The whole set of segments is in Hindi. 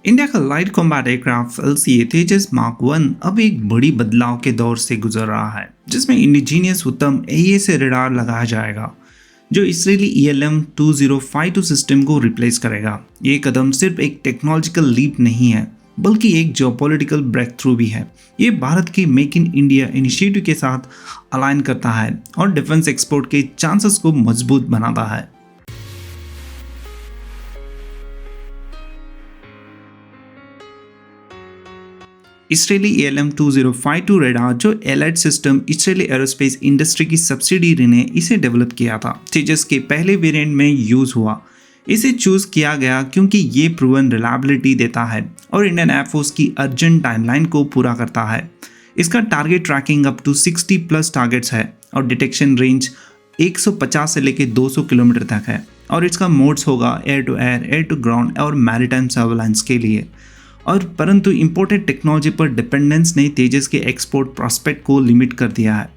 इंडिया का लाइट कॉम्बैट एयरक्राफ्ट एलसीए तेजस मार्क वन अब एक बड़ी बदलाव के दौर से गुजर रहा है, जिसमें इंडिजीनियस उत्तम एईएस रडार लगाया जाएगा जो इसराइली ईएलएम 2052 सिस्टम को रिप्लेस करेगा। ये कदम सिर्फ एक टेक्नोलॉजिकल लीप नहीं है, बल्कि एक जियोपॉलिटिकल ब्रेक थ्रू भी है। ये भारत के मेक इन इंडिया इनिशिएटिव के साथ अलाइन करता है और डिफेंस एक्सपोर्ट के चांसेस को मजबूत बनाता है। इसराइली ईएलएम 2052 रडार जो allied system Israeli aerospace industry की सब्सिडियरी ने इसे डेवलप किया था, तेजस के पहले वेरिएंट में यूज हुआ। इसे चूज किया गया क्योंकि ये प्रूवन रिलायबिलिटी देता है और इंडियन एयरफोर्स की अर्जेंट टाइमलाइन को पूरा करता है। इसका target tracking up to 60 plus targets है और डिटेक्शन रेंज 150 से लेकर 200 किलोमीटर तक है। और इसका मोड्स होगा एयर टू ग्राउंड और मैरीटाइम सर्वेलेंस के लिए। और परंतु इंपोर्टेड टेक्नोलॉजी पर डिपेंडेंस ने तेजस के एक्सपोर्ट प्रॉस्पेक्ट को लिमिट कर दिया है।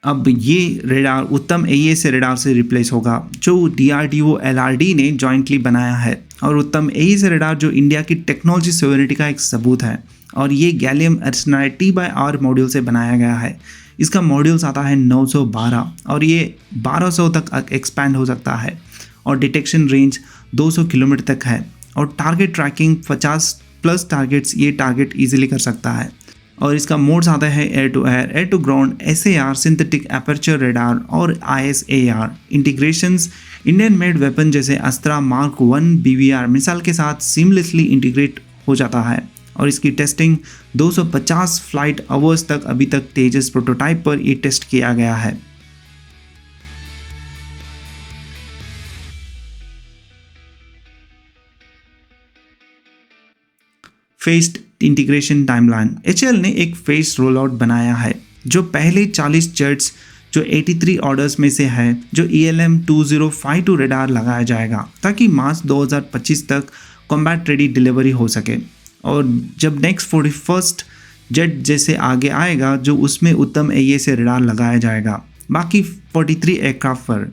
अब ये रेडार उत्तम एईएस रेडार से रिप्लेस होगा जो डीआरडीओ एलआरडी ने जॉइंटली बनाया है। और उत्तम एईएस रेडार जो इंडिया की टेक्नोलॉजी सोवरेनिटी का एक सबूत है और ये गैलियम आर्सेनाइड T/R मॉड्यूल से बनाया गया है। इसका मॉड्यूल्स आता है 912 और ये 1200 तक एक्सपैंड हो सकता है और डिटेक्शन रेंज 200 किलोमीटर तक है और टारगेट ट्रैकिंग 50 प्लस टारगेट्स ये टारगेट इजीली कर सकता है। और इसका मोड्स आता है air to ground, SAR synthetic aperture radar और ISAR integrations Indian made weapon जैसे अस्त्रा मार्क 1 BVR मिसाइल के साथ सीमलेसली इंटीग्रेट हो जाता है। और इसकी टेस्टिंग 250 फ्लाइट आवर्स तक अभी तक तेजस प्रोटोटाइप पर ये टेस्ट किया गया है। फेस्ड इंटीग्रेशन टाइमलाइन, HAL ने एक फेस्ड रोल आउट बनाया है जो पहले 40 जेट्स जो 83 ऑर्डर्स में से है जो ELM 2052 रडार लगाया जाएगा ताकि मार्च 2025 तक कॉम्बैट रेडी डिलीवरी हो सके। और जब नेक्स्ट 41st जेट जैसे आगे आएगा जो उसमें उत्तम एईएस रडार लगाया जाएगा। बाकी 43 एयरक्राफ्ट पर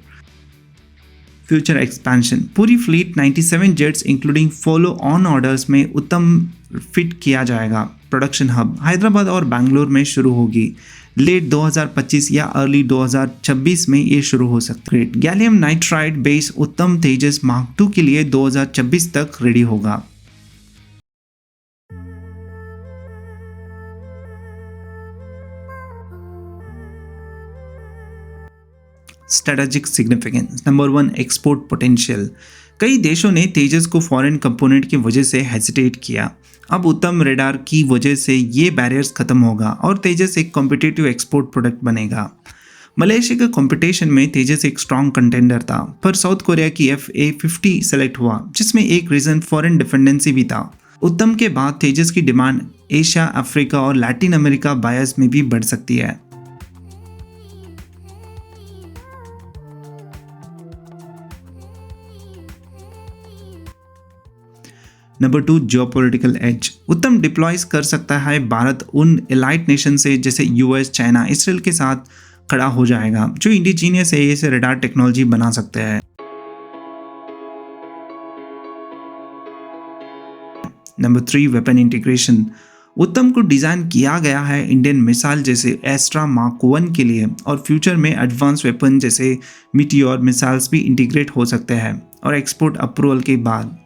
फ्यूचर एक्सपेंशन, पूरी fleet 97 jets including follow on orders में उत्तम फिट किया जाएगा। प्रोडक्शन हब हैदराबाद और बैंगलोर में शुरू होगी। लेट 2025 या अर्ली 2026 में ये शुरू हो सकता है। गैलियम नाइट्राइड बेस उत्तम तेजस मार्क 2 के लिए 2026 तक रेडी होगा। Strategic significance, number 1 export potential. कई देशों ने तेजस को फॉरेन कंपोनेंट की वजह से हेजिटेट किया। अब उत्तम रेडार की वजह से ये बैरियर्स खत्म होगा और तेजस एक कॉम्पिटिटिव एक्सपोर्ट प्रोडक्ट बनेगा। मलेशिया के कंपटीशन में तेजस एक स्ट्रॉन्ग कंटेंडर था, पर साउथ कोरिया की FA-50 सेलेक्ट हुआ जिसमें एक रीजन फॉरेन डिपेंडेंसी भी था। उत्तम के बाद तेजस की डिमांड एशिया, अफ्रीका और लैटिन अमेरिका बायर्स में भी बढ़ सकती है। नंबर 2 जियोपॉलिटिकल एज, उत्तम डिप्लॉयज कर सकता है भारत उन एलाइट नेशन से जैसे US, चाइना, इसराइल के साथ खड़ा हो जाएगा जो इंडिजीनियस एईएस रडार टेक्नोलॉजी बना सकते हैं। नंबर 3 वेपन इंटीग्रेशन, उत्तम को डिजाइन किया गया है इंडियन मिसाइल जैसे एस्ट्रा मार्क 1 के लिए और फ्यूचर में एडवांस वेपन जैसे मीटियोर मिसाइल्स भी इंटीग्रेट हो सकते हैं और एक्सपोर्ट अप्रूवल के बाद।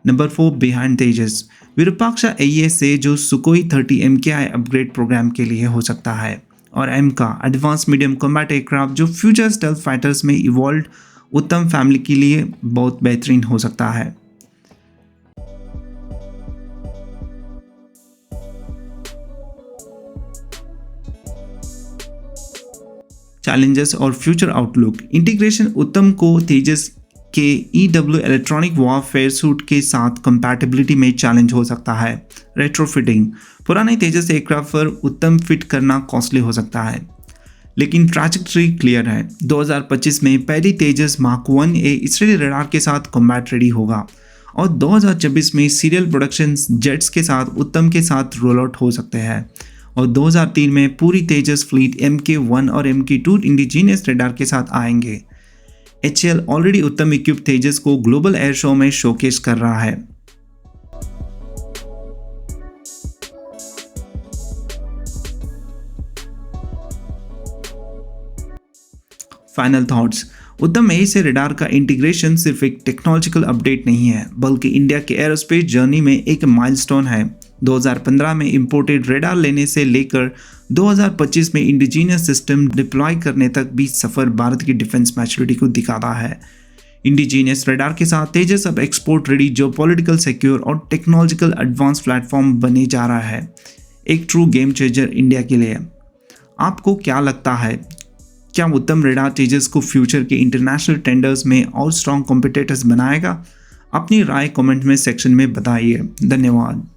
नंबर 4 बिहाइंड तेजस, विरूपाक्षा एईएस से जो सुकोई 30 MKI अपग्रेड प्रोग्राम के लिए हो सकता है और M का एडवांस मीडियम कॉम्बैट एयरक्राफ्ट जो फ्यूचर स्टेल्थ फाइटर्स में इवॉल्व उत्तम फैमिली के लिए बहुत बेहतरीन हो सकता है। चैलेंजेस और फ्यूचर आउटलुक, इंटीग्रेशन उत्तम को तेजस के EW इलेक्ट्रॉनिक वॉरफेयर सूट के साथ कंपैटिबिलिटी में चैलेंज हो सकता है। रेट्रोफिटिंग, पुराने तेजस एयरक्राफ्ट पर उत्तम फिट करना कॉस्टली हो सकता है, लेकिन ट्रैजेक्टरी क्लियर है। 2025 में पहली तेजस मार्क 1A इसराइली रडार के साथ कॉम्बैट रेडी होगा और 2026 में सीरियल प्रोडक्शन जेट्स के साथ उत्तम के साथ रोल आउट हो सकते हैं। और 2003 में पूरी तेजस फ्लीट MK1 और MK2 इंडिजीनियस रेडार के साथ आएंगे। HAL ऑलरेडी उत्तम इक्विप तेजस को ग्लोबल एयर शो में शोकेस कर रहा है। Final thoughts. उत्तम एई से रेडार का इंटीग्रेशन सिर्फ एक टेक्नोलॉजिकल अपडेट नहीं है, बल्कि इंडिया के एरोस्पेस जर्नी में एक माइलस्टोन है। 2015 में इंपोर्टेड रेडार लेने से लेकर 2025 में इंडिजीनियस सिस्टम डिप्लॉय करने तक भी सफ़र भारत की डिफेंस मैच्योरिटी को दिखाता है। इंडिजीनियस रेडार के साथ तेजस अब एक्सपोर्ट रेडी, जियोपॉलिटिकल सिक्योर और टेक्नोलॉजिकल एडवांस प्लेटफॉर्म बने जा रहा है, एक ट्रू गेम चेंजर इंडिया के लिए। आपको क्या लगता है, क्या उत्तम रेडार तेजस को फ्यूचर के इंटरनेशनल टेंडर्स में और स्ट्रॉन्ग कॉम्पिटिटर्स बनाएगा? अपनी राय कमेंट में सेक्शन में बताइए। धन्यवाद।